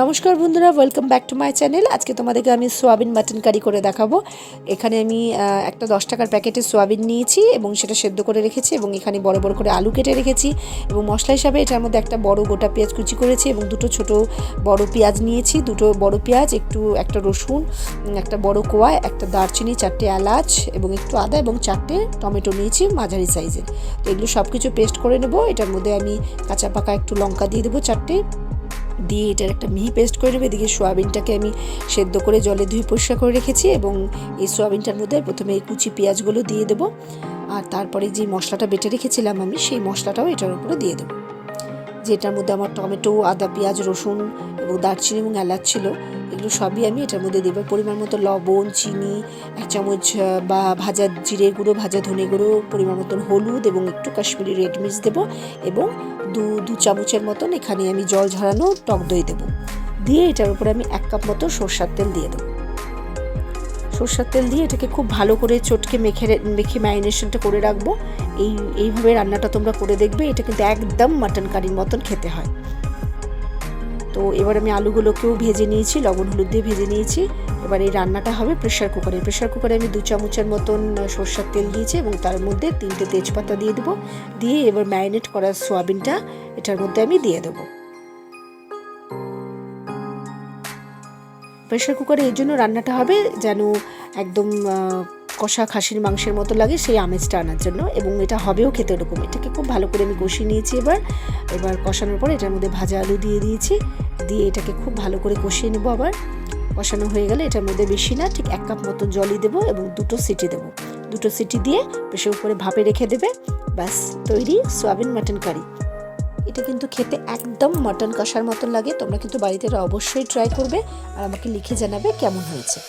নমস্কার বন্ধুরা, welcome back to my channel. আজকে তোমাদেরকে আমি সোয়াবিন মাটন কারি করে দেখাবো। এখানে আমি একটা 10 টাকার প্যাকেটের সোয়াবিন নিয়েছি এবং সেটা সেদ্ধ করে রেখেছি, এবং এখানে বড় বড় করে আলু কেটে রেখেছি, এবং মশলা হিসাবে এটার মধ্যে একটা বড় গোটা পেঁয়াজ কুচি করেছি এবং দুটো ছোট বড় পেঁয়াজ নিয়েছি, দুটো বড় পেঁয়াজ, একটা রসুন, একটা বড় কোয়া, একটা দারচিনি, 4টে এলাচ এবং একটু আদা এবং 4টে টমেটো নিয়েছি মাঝারি সাইজের। তো এগুলো সব কিছু পেস্ট করে নেব। এটার মধ্যে আমি কাঁচা পাকা একটু লঙ্কা দিয়ে দেবো 4টে, দিয়ে এটার একটা মিহি পেস্ট করে নেবে। এদিকে সোয়াবিনটাকে আমি সেদ্ধ করে জলে ধুয়ে পরিষ্কার করে রেখেছি, এবং এই সোয়াবিনটার মধ্যে প্রথমে এই কুচি পেঁয়াজগুলো দিয়ে দেবো, আর তারপরে যে মশলাটা বেটে রেখেছিলাম আমি, সেই মশলাটাও এটার উপরে দিয়ে দেবো। যেটার মধ্যে আমার টমেটো, আদা, পেঁয়াজ, রসুন এবং দারচিনি এবং এলাচ ছিল, এগুলো সবই আমি এটার মধ্যে দেবো। পরিমাণ মতো লবণ, চিনি, 1 চামচ বা ভাজা জিরে গুঁড়ো, ভাজা ধনে গুঁড়ো, পরিমাণ মতন হলুদ এবং একটু কাশ্মীরি রেড মির্চ দেবো, এবং দু চামচের মতন এখানে আমি জল ঝরানো টক দই দেবো। দিয়ে এটার উপরে আমি 1 কাপ মতো সরষের তেল দিয়ে দেবো। সরষের তেল দিয়ে এটাকে খুব ভালো করে চটকে মেখে ম্যারিনেশনটা করে রাখবো। এইভাবে রান্নাটা তোমরা করে দেখবে, এটা কিন্তু একদম মাটন কারির মতন খেতে হয়। তো এবার আমি আলুগুলোকেও ভেজে নিয়েছি, লবণ হলুদ দিয়ে ভেজে নিয়েছি। এবার এই রান্নাটা হবে প্রেশার কুকারে আমি 2 চামচের মতন সরষের তেল দিয়েছি, এবং তার মধ্যে 3টে তেজপাতা দিয়ে দেবো। দিয়ে এবার ম্যারিনেট করা সোয়াবিনটা এটার মধ্যে আমি দিয়ে দেবো। প্রেশার কুকারে এই জন্য রান্নাটা হবে যেন একদম কষা খাসির মাংসের মতো লাগে, সেই আমেজটা আনার জন্য, এবং এটা হবেও খেতে ওরকম। এটাকে খুব ভালো করে আমি কষিয়ে নিয়েছি। এবার কষানোর পর এটার মধ্যে ভাজা আলু দিয়ে দিয়েছি, দিয়ে এটাকে খুব ভালো করে কষিয়ে নেবো। আবার কষানো হয়ে গেলে এটার মধ্যে বেশি না, ঠিক 1 কাপ মতন জলই দেবো, এবং 2টো সিটি দেবো। 2টো সিটি দিয়ে প্রেশার কুকারে ভাপে রেখে দেবে। ব্যাস তৈরি সোয়াবিন মাটন কারি। এটা কিন্তু খেতে একদম মাটন কষার মতন লাগে। তোমরা কিন্তু বাড়িতে অবশ্যই ট্রাই করবে, আর আমাকে লিখে জানাবে কেমন হয়েছে।